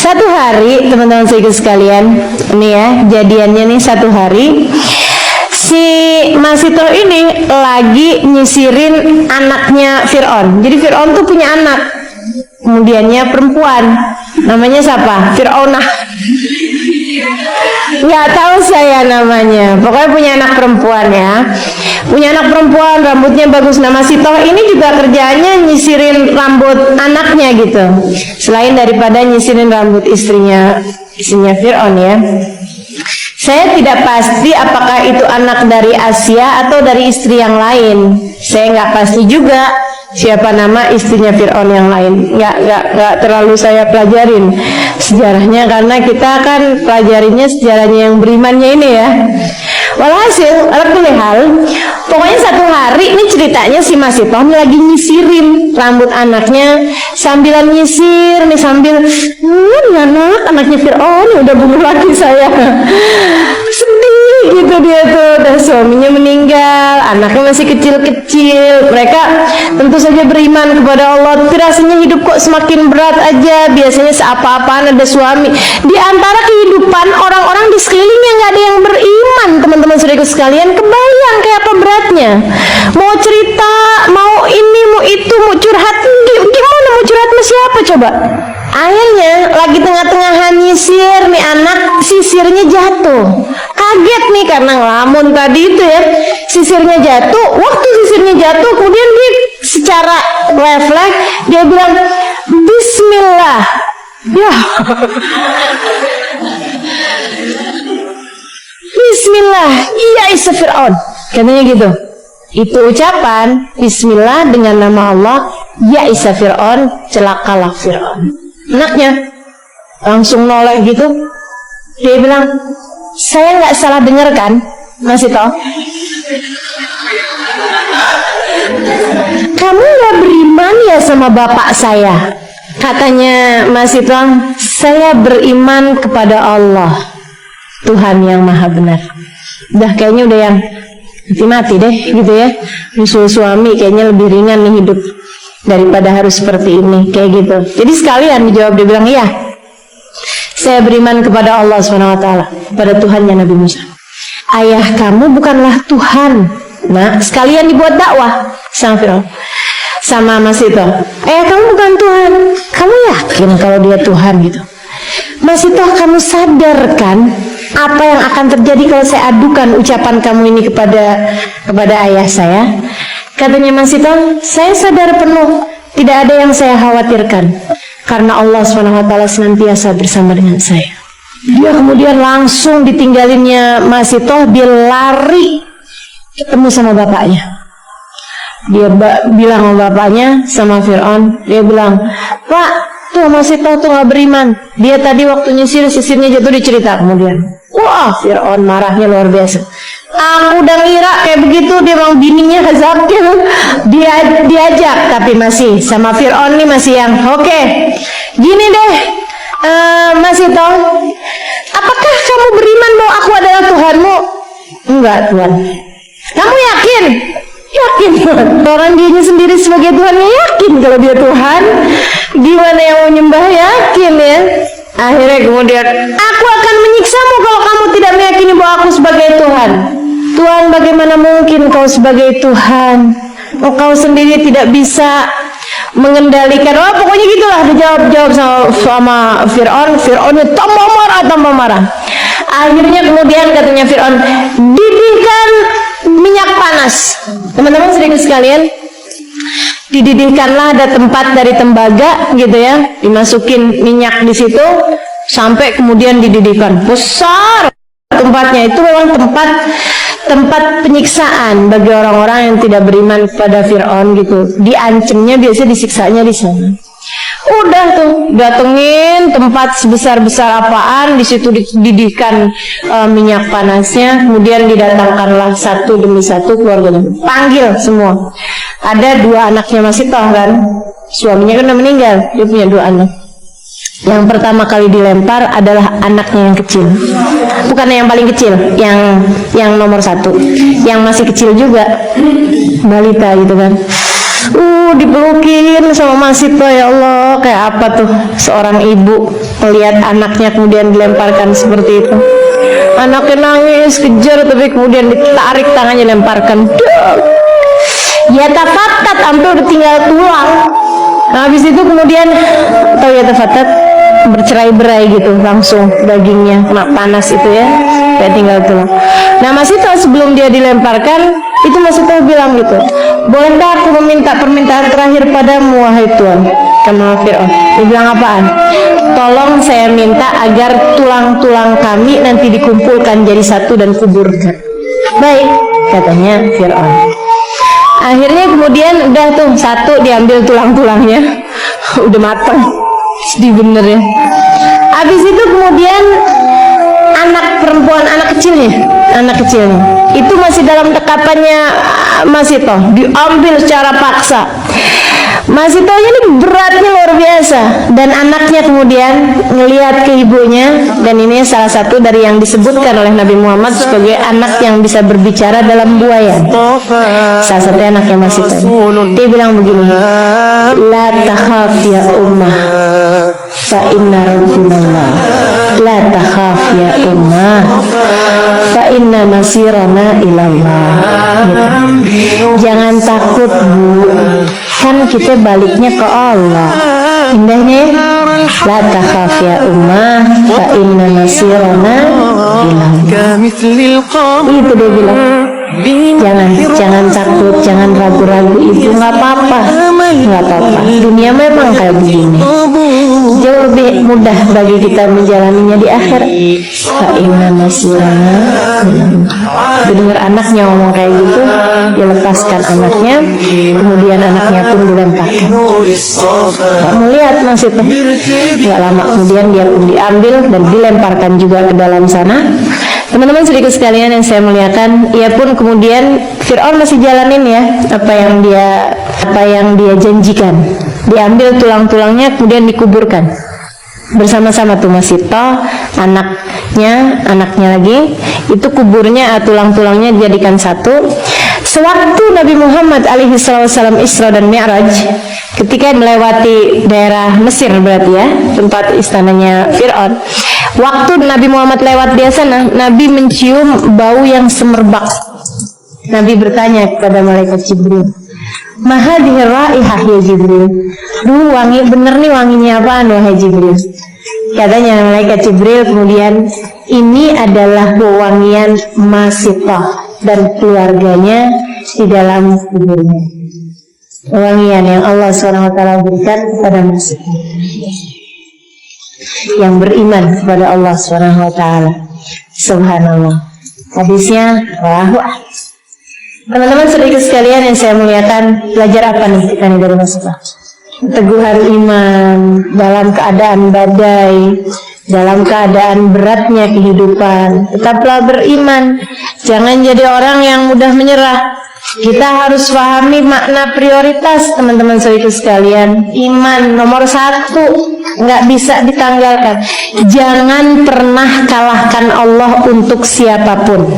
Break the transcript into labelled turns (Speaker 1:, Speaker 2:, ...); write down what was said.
Speaker 1: Satu hari, teman-teman sekalian, ini ya, jadiannya nih satu hari, si Masitoh ini lagi nyisirin anaknya Fir'aun. Jadi Fir'aun tuh punya anak, kemudiannya perempuan, namanya siapa? Fir'aunah. Nggak tahu saya namanya, pokoknya punya anak perempuan ya. Punya anak perempuan, rambutnya bagus. Nah, Masitoh ini juga kerjaannya nyisirin rambut anaknya gitu, selain daripada nyisirin rambut istrinya Fir'aun ya. Saya tidak pasti apakah itu anak dari Asia atau dari istri yang lain. Saya nggak pasti juga siapa nama istrinya Fir'aun yang lain. Nggak terlalu saya pelajarin sejarahnya, karena kita kan pelajarinya sejarahnya yang berimannya ini ya. Walhasil, pokoknya satu hari ini ceritanya si Masitoh lagi nyisirin rambut anaknya, sambilan nyisir nih, sambil anaknya Fir'aun udah bunuh lagi saya. Sedih gitu dia tuh, udah suaminya meninggal, anaknya masih kecil-kecil. Mereka tentu saja beriman kepada Allah, tapi rasanya hidup kok semakin berat aja. Biasanya seapa-apaan ada suami. Di antara kehidupan orang-orang di sekelilingnya nggak ada yang beriman, teman-teman saudaraku sekalian. Kebayang kayak apa beratnya. Mau cerita, mau ini, mau itu, mau curhat, gimana mau curhat sama siapa coba? Akhirnya lagi tengah-tengah nyisir nih anak, sisirnya jatuh. Kaget nih karena ngelamun tadi itu ya, sisirnya jatuh. Waktu sisirnya jatuh, kemudian dia secara refleks dia bilang Bismillah. Ya, Bismillah, iya Isa Fir'aun, katanya gitu. Itu ucapan Bismillah dengan nama Allah, ya Isa Fir'aun, celakalah Fir'aun. Anaknya langsung noleh gitu, dia bilang, saya nggak salah dengar kan, Masitoh? Kamu nggak beriman ya sama bapak saya? Katanya Masitoh, saya beriman kepada Allah, Tuhan yang maha benar. Udah kayaknya udah yang mati deh gitu ya. Musuh suami kayaknya lebih ringan nih hidup daripada harus seperti ini, kayak gitu. Jadi sekalian dijawab, dia bilang, iya, saya beriman kepada Allah SWT, kepada Tuhannya Nabi Musa. Ayah kamu bukanlah Tuhan. Nah, sekalian dibuat dakwah sama Fir'aun, sama Masitoh. Ayah kamu bukan Tuhan. Kamu yakin kalau dia Tuhan gitu? Masitoh, kamu sadarkan apa yang akan terjadi kalau saya adukan ucapan kamu ini kepada ayah saya? Katanya Masitoh, saya sadar penuh, tidak ada yang saya khawatirkan, karena Allah SWT senantiasa bersama dengan saya. Dia kemudian langsung ditinggalinnya Masitoh, dia lari ketemu sama bapaknya. Dia bilang sama bapaknya, sama Fir'aun, dia bilang, Pak, tuh Masitoh tuh gak beriman. Dia tadi waktu nyisir, sisirnya jatuh, dicerita kemudian. Wah, Fir'aun marahnya luar biasa. Aku udah ngira kayak begitu, dia mau bininya Hazakil, dia diajak, tapi masih sama Fir'aun nih masih yang oke. Gini deh, Masitoh, apakah kamu beriman bahwa aku adalah Tuhanmu? Enggak, Tuhan. Kamu yakin? Yakin, Tuhan. Orang dianya sendiri sebagai Tuhannya yakin kalau dia Tuhan. Gimana yang mau nyembah, yakin ya. Akhirnya kemudian, aku akan menyiksamu kalau kamu tidak meyakini bahwa aku sebagai Tuhan. Tuhan, bagaimana mungkin kau sebagai Tuhan? Kau sendiri tidak bisa mengendalikan. Oh, pokoknya gitulah, dijawab sama Fir'aun. Fir'aunnya tambah marah. Akhirnya kemudian katanya Fir'aun, didihkan minyak panas. Teman-teman sedikit sekalian, dididihkanlah, ada tempat dari tembaga gitu ya, dimasukin minyak di situ sampai kemudian dididihkan. Besar tempatnya, itu memang tempat penyiksaan bagi orang-orang yang tidak beriman kepada Fir'aun gitu. Diancamnya biasanya disiksanya di sana. Udah tuh datengin tempat sebesar-besar apaan, di situ dididihkan minyak panasnya, kemudian didatangkanlah satu demi satu keluarganya, panggil semua. Ada dua anaknya Masitoh kan, suaminya kan udah meninggal, dia punya dua anak. Yang pertama kali dilempar adalah anaknya yang kecil, bukan yang paling kecil, yang nomor satu, yang masih kecil juga, balita gitu kan. Dipelukin sama Masitoh, ya Allah, kayak apa tuh seorang ibu melihat anaknya kemudian dilemparkan seperti itu. Anaknya nangis, kejar, tapi kemudian ditarik tangannya, lemparkan. Ya tafatat, sampai udah tinggal tulang. Nah, habis itu kemudian atau ya tafatat, bercerai-berai gitu, langsung dagingnya kena panas itu ya, kayak tinggal tulang. Nah, Masih tahu sebelum dia dilemparkan itu, Masih tahu bilang gitu, bolehkah aku meminta permintaan terakhir padamu wahai Tuhan? Karena Fir'aun, dia bilang apaan? Tolong saya minta agar tulang-tulang kami nanti dikumpulkan jadi satu dan kuburkan. Baik, katanya Fir'aun. Akhirnya kemudian udah tuh satu diambil tulang-tulangnya, udah matang, sedih bener ya. Habis itu kemudian anak perempuan, anak kecilnya itu masih dalam dekapannya Masih toh, diambil secara paksa. Masih toh ini beratnya luar biasa, dan anaknya kemudian ngelihat ke ibunya, dan ini salah satu dari yang disebutkan oleh Nabi Muhammad sebagai anak yang bisa berbicara dalam buayan. Salah satu anaknya Masih toh, dia bilang begini, la takhaf ya ummah fa inna rabbukallah, la takhaf ya ummah fa inna masirana ilallah. Gitu. Jangan takut Bu, kan kita baliknya ke Allah. Indahnya, la takhaf ya ummah fa inna masirana ilallah. Itu dia bilang, jangan takut, jangan ragu-ragu, itu nggak apa-apa. Dunia memang kayak begini, jauh lebih mudah bagi kita menjalaninya di akhirat. Fa inna masirana. Dengar anaknya ngomong kayak gitu, dia lepaskan anaknya, kemudian anaknya pun dilemparkan. Kamu lihat Masih tuh, nggak lama kemudian dia pun diambil dan dilemparkan juga ke dalam sana. Teman-teman sedikit sekalian yang saya muliakan, ia pun kemudian Fir'aun masih jalanin ya apa yang dia janjikan. Diambil tulang-tulangnya kemudian dikuburkan bersama-sama tuh Masih toh, anaknya lagi itu kuburnya, tulang-tulangnya dijadikan satu. Sewaktu Nabi Muhammad alaihi wasallam Isra dan Mi'raj, ketika melewati daerah Mesir berarti ya, tempat istananya Fir'aun, waktu Nabi Muhammad lewat di sana, Nabi mencium bau yang semerbak. Nabi bertanya kepada malaikat Jibril, mahadhihi raihah ya Jibril? Duh, wangi bener nih, wanginya apaan wahai Jibril? Katanya malaikat Jibril kemudian, ini adalah wewangian Masitah dan keluarganya di dalam kuburnya. Wewangian yang Allah SWT berikan kepada Masitah yang beriman kepada Allah SWT. Subhanallah. Hadisnya wah. Teman-teman sedikit sekalian yang saya muliakan, belajar apa nih kita nih dari Masitah? Teguhan iman dalam keadaan badai, dalam keadaan beratnya kehidupan. Tetaplah beriman, jangan jadi orang yang mudah menyerah. Kita harus pahami makna prioritas, teman-teman sedikit sekalian. Iman nomor satu, nggak bisa ditanggalkan. Jangan pernah kalahkan Allah untuk siapapun.